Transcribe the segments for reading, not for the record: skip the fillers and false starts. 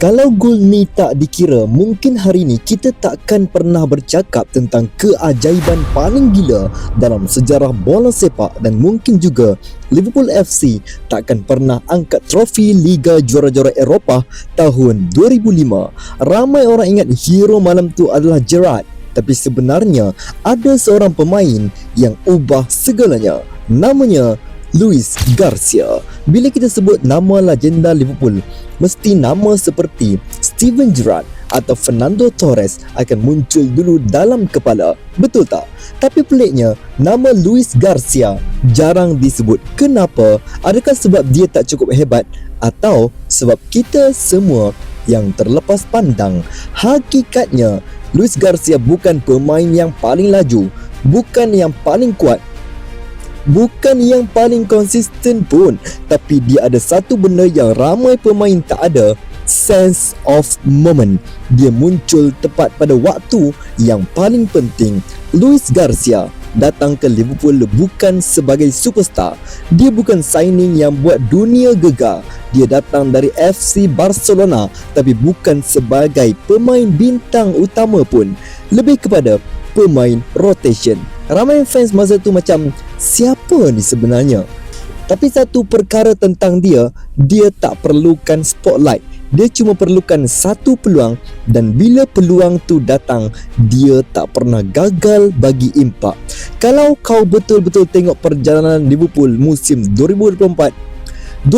Kalau gol ni tak dikira, mungkin hari ni kita takkan pernah bercakap tentang keajaiban paling gila dalam sejarah bola sepak, dan mungkin juga Liverpool FC takkan pernah angkat trofi Liga Juara-Juara Eropah tahun 2005. Ramai orang ingat hero malam tu adalah Gerrard, tapi sebenarnya ada seorang pemain yang ubah segalanya. Namanya Luis Garcia. Bila kita sebut nama legenda Liverpool, mesti nama seperti Steven Gerrard atau Fernando Torres akan muncul dulu dalam kepala. Betul tak? Tapi peliknya, nama Luis Garcia jarang disebut. Kenapa? Adakah sebab dia tak cukup hebat, atau sebab kita semua yang terlepas pandang? Hakikatnya, Luis Garcia bukan pemain yang paling laju, bukan yang paling kuat, bukan yang paling konsisten pun, tapi dia ada satu benda yang ramai pemain tak ada: sense of moment. Dia muncul tepat pada waktu yang paling penting. Luis Garcia datang ke Liverpool bukan sebagai superstar. Dia bukan signing yang buat dunia gegar. Dia datang dari FC Barcelona, tapi bukan sebagai pemain bintang utama pun. Lebih kepada pemain rotation. Ramai fans masa tu macam, siapa ni sebenarnya? Tapi satu perkara tentang dia, dia tak perlukan spotlight. Dia cuma perlukan satu peluang, dan bila peluang tu datang, dia tak pernah gagal bagi impak. Kalau kau betul-betul tengok perjalanan Liverpool musim 2004-2005,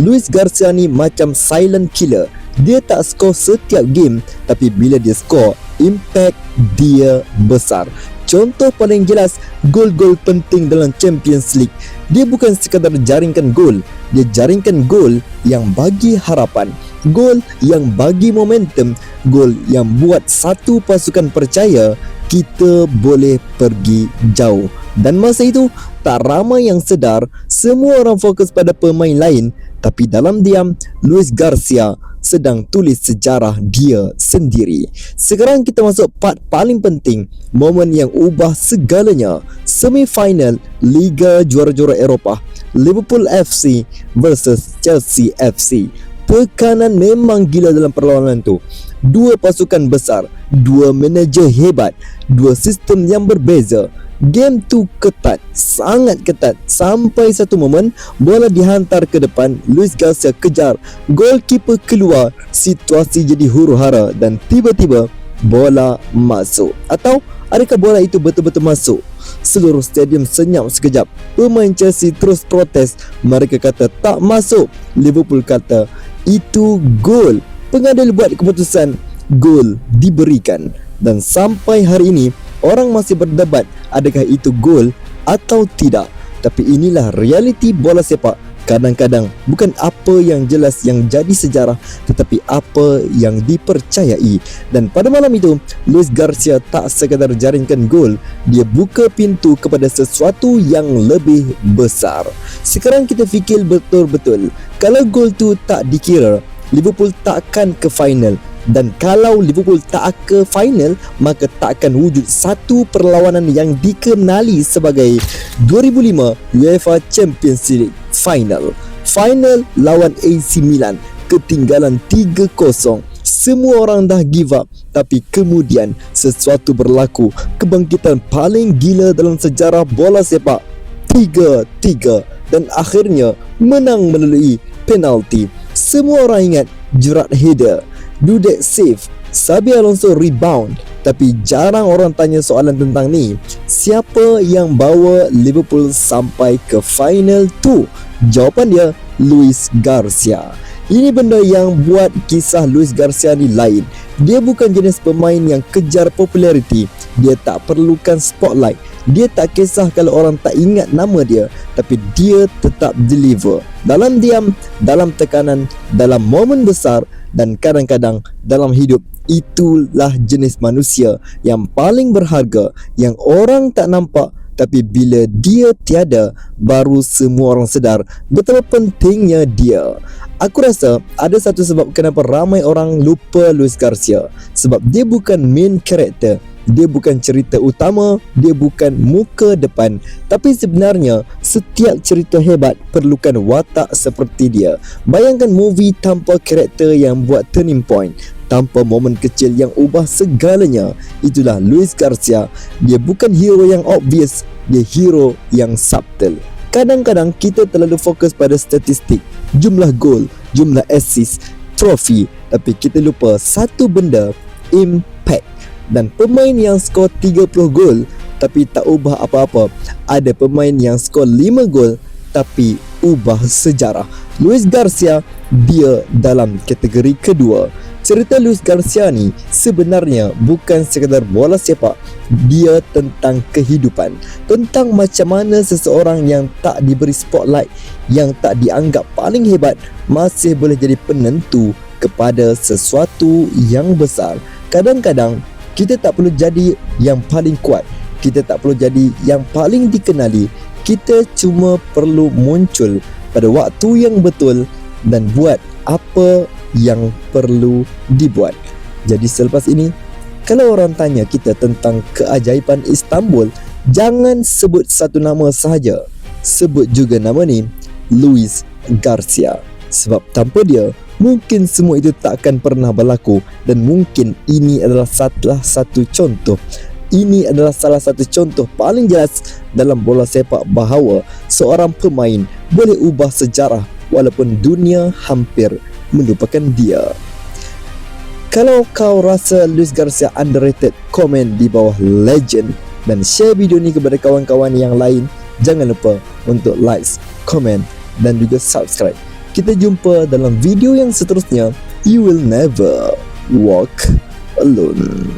Luis Garcia ni macam silent killer. Dia tak skor setiap game, tapi bila dia skor, impact dia besar. Contoh paling jelas, gol-gol penting dalam Champions League. Dia bukan sekadar jaringkan gol, dia jaringkan gol yang bagi harapan, gol yang bagi momentum, gol yang buat satu pasukan percaya kita boleh pergi jauh. Dan masa itu, tak ramai yang sedar, semua orang fokus pada pemain lain, tapi dalam diam, Luis Garcia sedang tulis sejarah dia sendiri. Sekarang kita masuk part paling penting, momen yang ubah segalanya. Semi-final Liga Juara-Juara Eropah, Liverpool FC versus Chelsea FC. Tekanan memang gila dalam perlawanan tu. Dua pasukan besar, dua manager hebat, dua sistem yang berbeza. Game tu ketat, sangat ketat, sampai satu momen bola dihantar ke depan, Luis Garcia kejar, goalkeeper keluar, situasi jadi huru-hara, dan tiba-tiba bola masuk. Atau adakah bola itu betul-betul masuk? Seluruh stadium senyap sekejap. Pemain Chelsea terus protes. Mereka kata tak masuk. Liverpool kata itu gol. Pengadil buat keputusan, gol diberikan. Dan sampai hari ini orang masih berdebat adakah itu gol atau tidak. Tapi inilah realiti bola sepak. Kadang-kadang bukan apa yang jelas yang jadi sejarah, tetapi apa yang dipercayai. Dan pada malam itu, Luis Garcia tak sekadar jaringkan gol, dia buka pintu kepada sesuatu yang lebih besar. Sekarang kita fikir betul-betul, kalau gol tu tak dikira, Liverpool takkan ke final. Dan kalau Liverpool tak ke final, maka tak akan wujud satu perlawanan yang dikenali sebagai 2005 UEFA Champions League Final. Final lawan AC Milan, ketinggalan 3-0. Semua orang dah give up, tapi kemudian sesuatu berlaku. Kebangkitan paling gila dalam sejarah bola sepak. 3-3, dan akhirnya menang melalui penalti. Semua orang ingat Gerrard header, Dudek save, Xabi Alonso rebound. Tapi jarang orang tanya soalan tentang ni. Siapa yang bawa Liverpool sampai ke final tu? Jawapan dia, Luis Garcia. Ini benda yang buat kisah Luis Garcia ni lain. Dia bukan jenis pemain yang kejar populariti. Dia tak perlukan spotlight. Dia tak kisah kalau orang tak ingat nama dia, tapi dia tetap deliver. Dalam diam, dalam tekanan, dalam momen besar, dan kadang-kadang dalam hidup. Itulah jenis manusia yang paling berharga, yang orang tak nampak, tapi bila dia tiada, baru semua orang sedar betapa pentingnya dia. Aku rasa ada satu sebab kenapa ramai orang lupa Luis Garcia. Sebab dia bukan main character, dia bukan cerita utama, dia bukan muka depan. Tapi sebenarnya setiap cerita hebat perlukan watak seperti dia. Bayangkan movie tanpa karakter yang buat turning point, tanpa momen kecil yang ubah segalanya. Itulah Luis Garcia. Dia bukan hero yang obvious, dia hero yang subtle. Kadang-kadang kita terlalu fokus pada statistik, jumlah gol, jumlah assist, trofi, tapi kita lupa satu benda, impact. Dan pemain yang skor 30 gol tapi tak ubah apa-apa, ada pemain yang skor 5 gol tapi ubah sejarah. Luis Garcia, dia dalam kategori kedua. Cerita Luis Garcia ni sebenarnya bukan sekadar bola sepak, dia tentang kehidupan, tentang macam mana seseorang yang tak diberi spotlight, yang tak dianggap paling hebat, masih boleh jadi penentu kepada sesuatu yang besar. Kadang-kadang kita tak perlu jadi yang paling kuat, kita tak perlu jadi yang paling dikenali, kita cuma perlu muncul pada waktu yang betul dan buat apa yang perlu dibuat. Jadi selepas ini, kalau orang tanya kita tentang keajaiban Istanbul, jangan sebut satu nama sahaja, sebut juga nama ni, Luis Garcia. Sebab tanpa dia, mungkin semua itu tak akan pernah berlaku. Dan mungkin ini adalah salah satu contoh, ini adalah salah satu contoh paling jelas dalam bola sepak bahawa seorang pemain boleh ubah sejarah walaupun dunia hampir melupakan dia. Kalau kau rasa Luis Garcia underrated, komen di bawah legend dan share video ni kepada kawan-kawan yang lain. Jangan lupa untuk like, komen dan juga subscribe. Kita jumpa dalam video yang seterusnya. You will never walk alone.